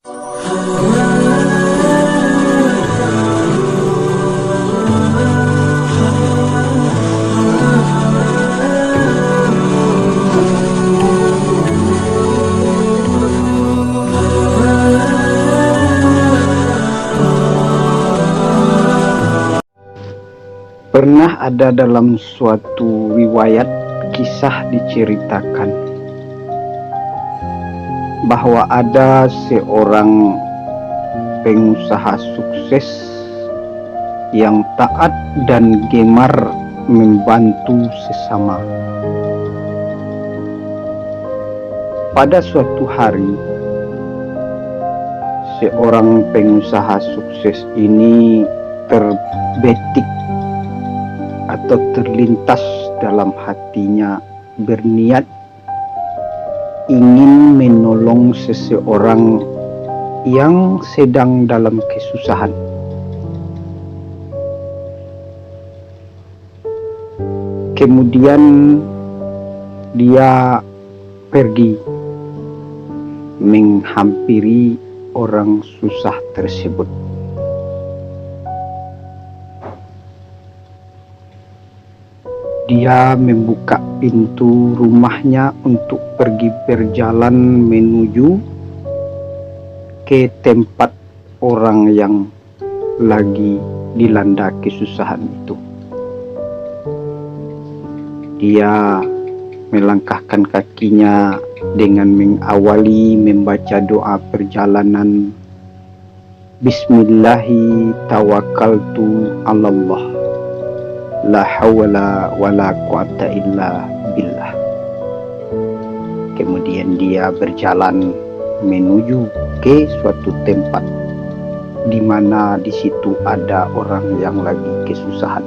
Pernah ada dalam suatu riwayat kisah diceritakan bahwa ada seorang pengusaha sukses yang taat dan gemar membantu sesama. Pada suatu hari, seorang pengusaha sukses ini terbetik atau terlintas dalam hatinya berniat ingin menolong seseorang yang sedang dalam kesusahan. Kemudian dia pergi menghampiri orang susah tersebut. Dia membuka pintu rumahnya untuk pergi berjalan menuju ke tempat orang yang lagi dilanda kesusahan itu. Dia melangkahkan kakinya dengan mengawali membaca doa perjalanan. Bismillahi tawakkaltu 'alallah. La hawla wa la quwata illa billah. Kemudian dia berjalan menuju ke suatu tempat di mana di situ ada orang yang lagi kesusahan.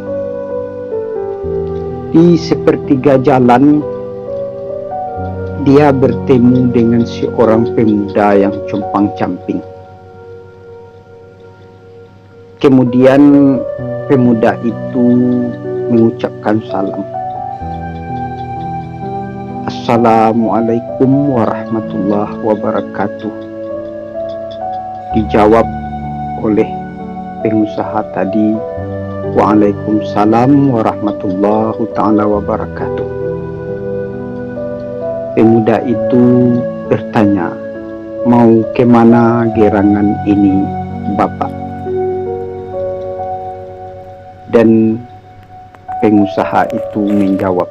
Di sepertiga jalan dia bertemu dengan seorang pemuda yang compang-camping. Kemudian pemuda itu mengucapkan salam. Assalamualaikum warahmatullahi wabarakatuh. Dijawab oleh pengusaha tadi, Waalaikumsalam warahmatullahi ta'ala wabarakatuh. Pemuda itu bertanya, mau kemana gerangan ini Bapak? Dan pengusaha itu menjawab,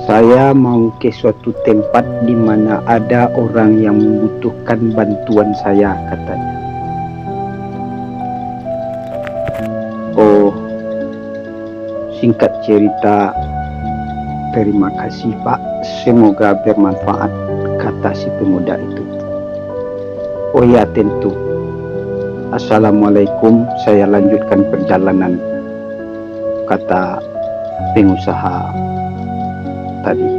saya mau ke suatu tempat di mana ada orang yang membutuhkan bantuan saya, katanya. Oh, singkat cerita, terima kasih Pak, semoga bermanfaat, kata si pemuda itu. Oh ya, tentu. Assalamualaikum, saya lanjutkan perjalanan, kata pengusaha tadi.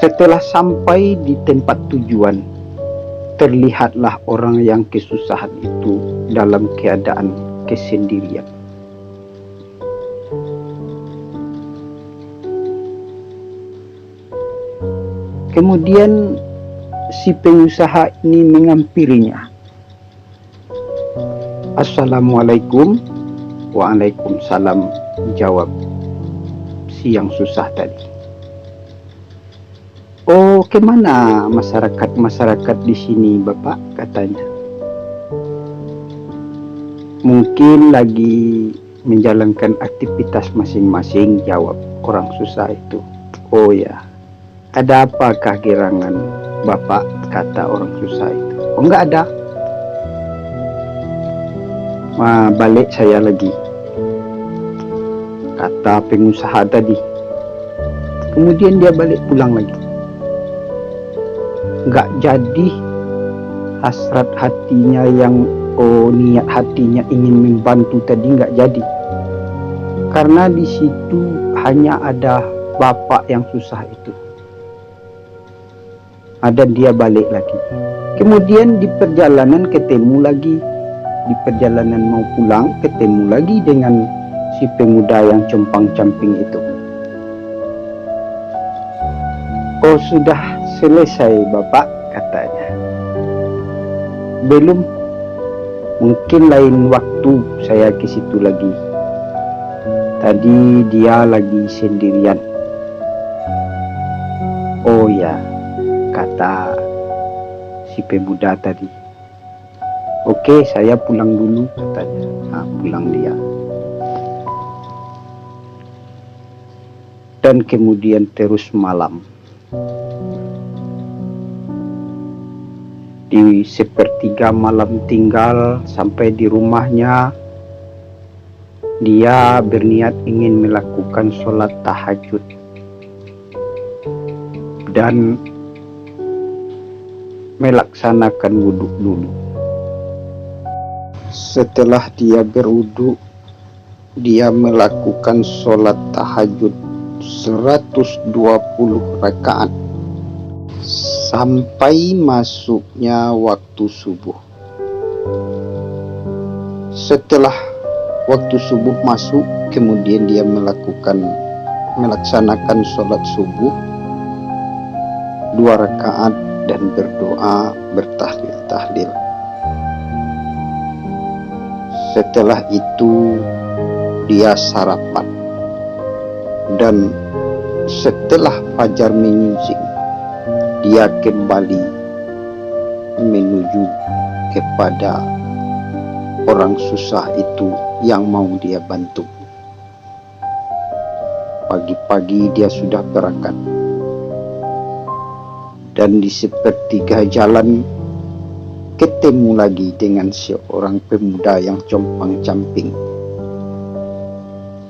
Setelah sampai di tempat tujuan, terlihatlah orang yang kesusahan itu dalam keadaan kesendirian. Kemudian si pengusaha ini menghampirinya. Assalamualaikum. Waalaikumsalam, jawab si yang susah tadi. Oh, kemana masyarakat di sini Bapak, katanya. Mungkin lagi menjalankan aktivitas masing-masing, jawab orang susah itu. Oh ya, ada apakah gerangan Bapak, kata orang susah itu. Oh, enggak ada. Balik saya lagi, kata pengusaha tadi. Kemudian dia balik pulang lagi. Enggak jadi hasrat hatinya yang niat hatinya ingin membantu tadi, enggak jadi. Karena di situ hanya ada bapak yang susah itu. Ada, dia balik lagi. Kemudian di perjalanan ketemu lagi, di perjalanan mau pulang ketemu lagi dengan si pemuda yang compang-camping itu. Oh, sudah selesai Bapak, katanya. Belum, mungkin lain waktu saya ke situ lagi. Tadi dia lagi sendirian. Oh ya, kata si pemuda tadi. Oke, saya pulang dulu, katanya. Nah, pulang dia. Dan kemudian terus malam. Di sepertiga malam tinggal sampai di rumahnya, dia berniat ingin melakukan sholat tahajud dan melaksanakan wudhu dulu. Setelah dia berwudhu, dia melakukan sholat tahajud 120 rakaat sampai masuknya waktu subuh. Setelah waktu subuh masuk, kemudian dia melaksanakan sholat subuh 2 rakaat dan berdoa, bertahlil-tahlil. Setelah itu dia sarapan, dan setelah fajar menyingsing, dia kembali menuju kepada orang susah itu yang mau dia bantu. Pagi-pagi dia sudah berangkat, dan di sepertiga jalan ketemu lagi dengan seorang pemuda yang compang-camping.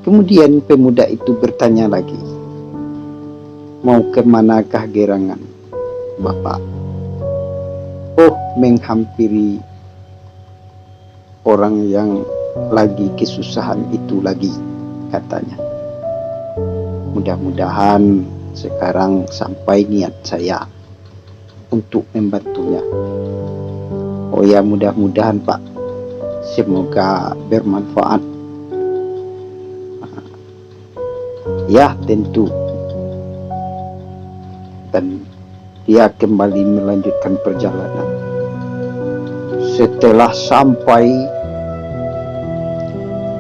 Kemudian pemuda itu bertanya lagi, mau kemanakah gerangan Bapak? Oh, menghampiri orang yang lagi kesusahan itu lagi, katanya. Mudah-mudahan sekarang sampai niat saya untuk membantunya. Oh ya, mudah-mudahan Pak, semoga bermanfaat. Ya, tentu. Dan dia kembali melanjutkan perjalanan. Setelah sampai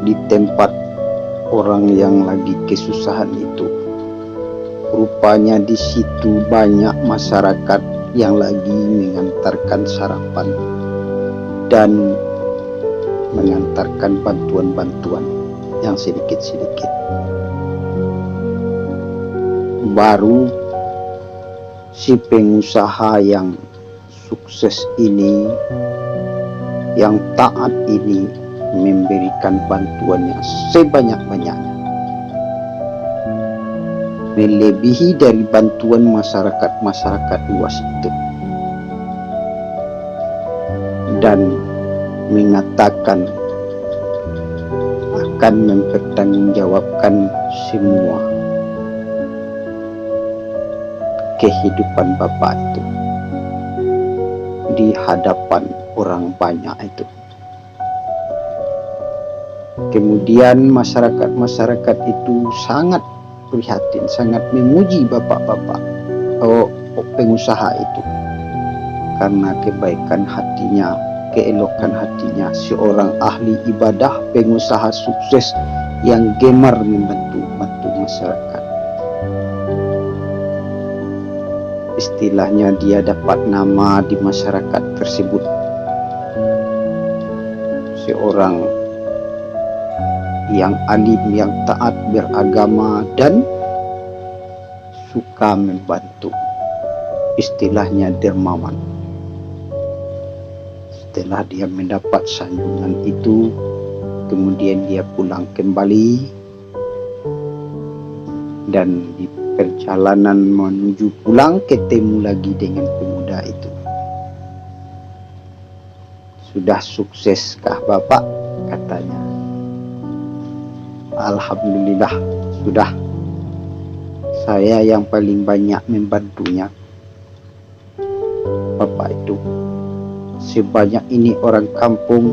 di tempat orang yang lagi kesusahan itu, rupanya di situ banyak masyarakat yang lagi mengantarkan sarapan dan mengantarkan bantuan-bantuan yang sedikit-sedikit. Baru si pengusaha yang sukses ini, yang taat ini, memberikan bantuannya sebanyak-banyaknya, melebihi dari bantuan masyarakat luas itu, dan mengatakan akan mempertanggungjawabkan semua kehidupan Bapak itu di hadapan orang banyak itu. Kemudian masyarakat itu sangat prihatin, sangat memuji bapak-bapak pengusaha itu karena kebaikan hatinya, keelokan hatinya, seorang ahli ibadah, pengusaha sukses yang gemar membantu masyarakat. Istilahnya dia dapat nama di masyarakat tersebut, seorang yang alim, yang taat beragama dan suka membantu. Istilahnya dermawan. Setelah dia mendapat sanjungan itu, kemudian dia pulang kembali, dan di perjalanan menuju pulang ketemu lagi dengan pemuda itu. Sudah sukseskah Bapak? Katanya. Alhamdulillah, sudah. Saya yang paling banyak membantunya Bapak itu. Sebanyak ini orang kampung,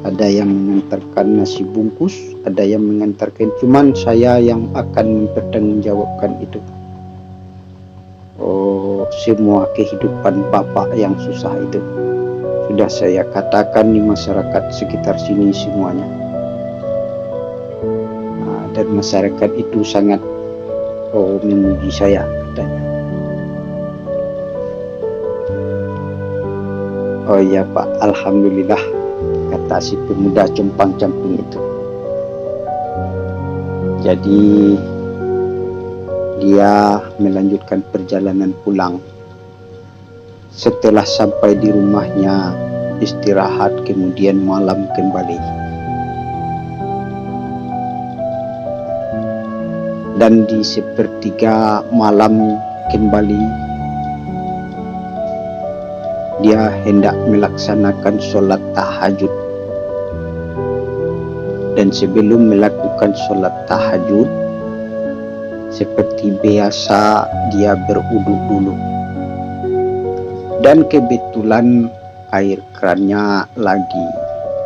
ada yang mengantarkan nasi bungkus, ada yang mengantarkan, cuman saya yang akan mempertanggungjawabkan itu. semua kehidupan Bapak yang susah itu. Sudah saya katakan di masyarakat sekitar sini semuanya. Dan masyarakat itu sangat memuji saya katanya. Oh ya Pak, alhamdulillah, kata si pemuda compang-camping itu. Jadi dia melanjutkan perjalanan pulang. Setelah sampai di rumahnya, istirahat, kemudian malam kembali. Dan di sepertiga malam kembali, dia hendak melaksanakan sholat tahajud. Dan sebelum melakukan sholat tahajud, seperti biasa dia berwudu dulu. Dan kebetulan air kerannya lagi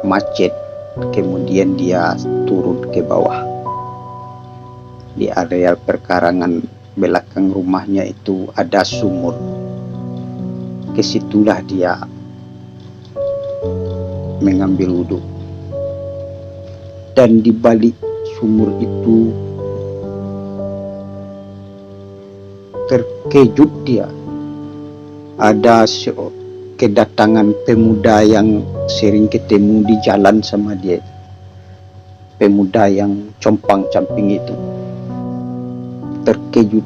macet, kemudian dia turun ke bawah. Di area perkarangan belakang rumahnya itu ada sumur. Kesitulah dia mengambil wudhu. Dan di balik sumur itu terkejut dia. Ada kedatangan pemuda yang sering ketemu di jalan sama dia. Pemuda yang compang-camping itu terkejut.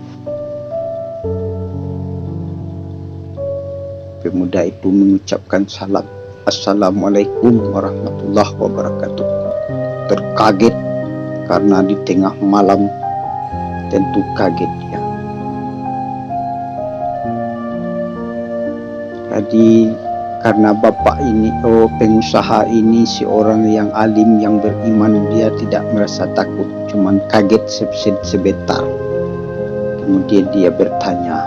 Pemuda itu mengucapkan salam, Assalamualaikum warahmatullahi wabarakatuh. Terkaget karena di tengah malam, tentu kaget dia. Jadi karena bapak ini, pengusaha ini seorang yang alim, yang beriman, dia tidak merasa takut, cuman kaget sebentar. Kemudian dia bertanya,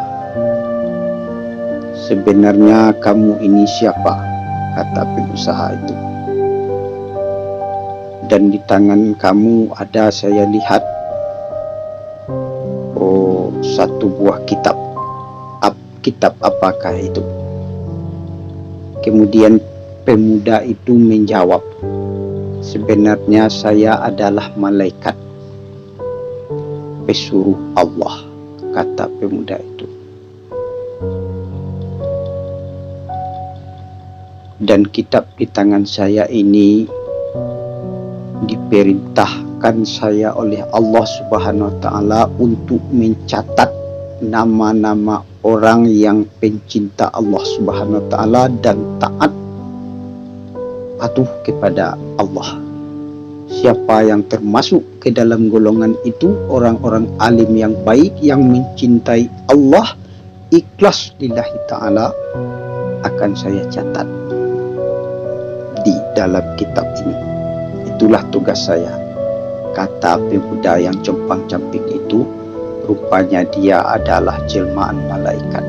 sebenarnya kamu ini siapa? Kata pengusaha itu. Dan di tangan kamu ada, saya lihat, satu buah kitab. Kitab apakah itu? Kemudian pemuda itu menjawab, sebenarnya saya adalah malaikat pesuruh Allah, kata pemuda itu. Dan kitab di tangan saya ini diperintahkan saya oleh Allah Subhanahu wa Ta'ala untuk mencatat nama-nama orang yang pencinta Allah Subhanahu wa Ta'ala dan taat patuh kepada Allah. Siapa yang termasuk ke dalam golongan itu, orang-orang alim yang baik yang mencintai Allah, ikhlas lillahi ta'ala, akan saya catat di dalam kitab ini. Itulah tugas saya, kata pemuda yang compang-camping itu. Rupanya dia adalah jelmaan malaikat.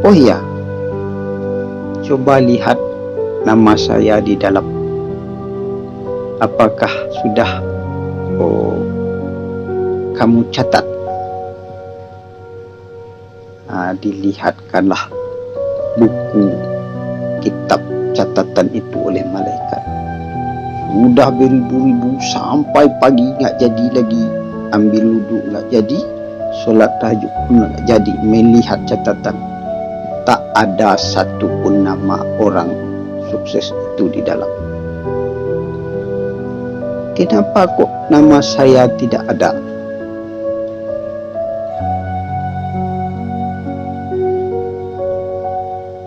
Oh iya, coba lihat nama saya di dalam. Apakah sudah kamu catat? Dilihatkanlah buku kitab catatan itu oleh malaikat. Sudah beribu-ribu, sampai pagi nggak jadi lagi. Ambil wudhu nggak jadi, sholat tahajud pun nggak jadi. Melihat catatan, tak ada satupun nama orang sukses itu di dalam. Kenapa kok nama saya tidak ada?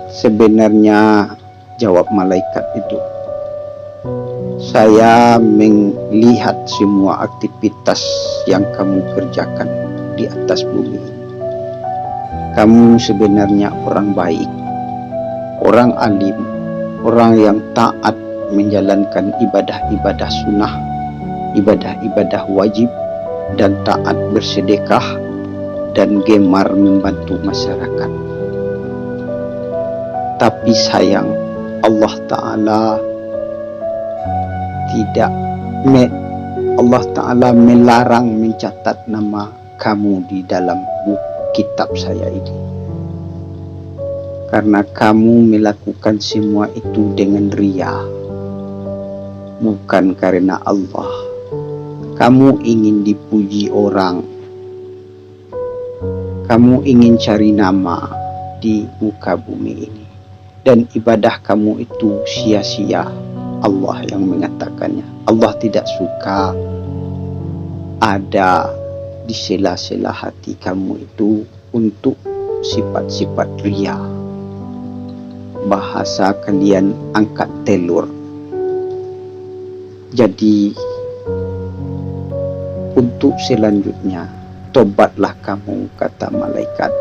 Sebenarnya, jawab malaikat itu, saya melihat semua aktivitas yang kamu kerjakan di atas bumi. Kamu sebenarnya orang baik, orang alim, orang yang taat menjalankan ibadah-ibadah sunnah, ibadah-ibadah wajib, dan taat bersedekah, dan gemar membantu masyarakat. Tapi sayang, Allah Ta'ala Allah Ta'ala melarang mencatat nama kamu di dalam buku kitab saya ini. Karena kamu melakukan semua itu dengan ria, bukan karena Allah. Kamu ingin dipuji orang, kamu ingin cari nama di muka bumi ini, dan ibadah kamu itu sia-sia. Allah yang mengatakannya. Allah tidak suka ada di sela-sela hati kamu itu untuk sifat-sifat ria. Bahasa kalian angkat telur. Jadi untuk selanjutnya, tobatlah kamu, kata malaikat,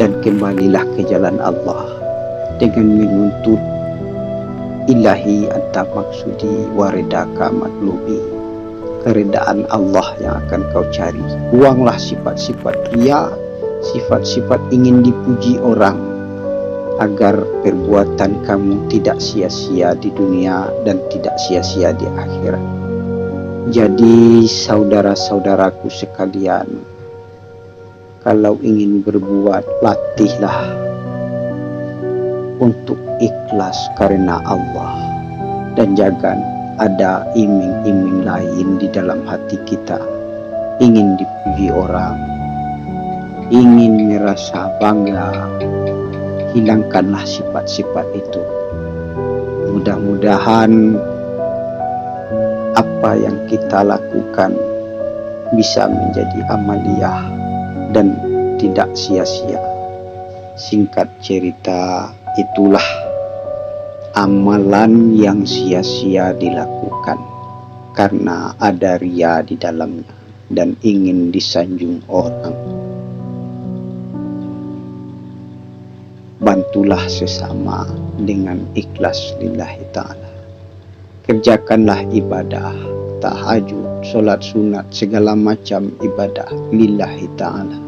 dan kembalilah ke jalan Allah dengan menuntut ilahi anta maksudi waridaka matlubi, keredaan Allah yang akan kau cari. Buanglah sifat-sifat ria, sifat-sifat ingin dipuji orang, agar perbuatan kamu tidak sia-sia di dunia dan tidak sia-sia di akhirat. Jadi saudara-saudaraku sekalian, kalau ingin berbuat, latihlah untuk ikhlas karena Allah, dan jangan ada iming-iming lain di dalam hati kita, ingin dipuji orang, ingin merasa bangga. Hilangkanlah sifat-sifat itu. Mudah-mudahan apa yang kita lakukan bisa menjadi amaliyah dan tidak sia-sia. Singkat cerita, itulah amalan yang sia-sia dilakukan karena ada ria di dalamnya dan ingin disanjung orang. Bantulah sesama dengan ikhlas lillahi ta'ala. Kerjakanlah ibadah, tahajud, solat sunat, segala macam ibadah lillahi ta'ala.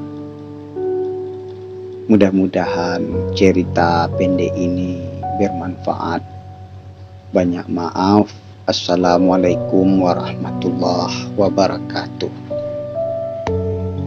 Mudah-mudahan cerita pendek ini bermanfaat. Banyak maaf. Assalamualaikum warahmatullahi wabarakatuh.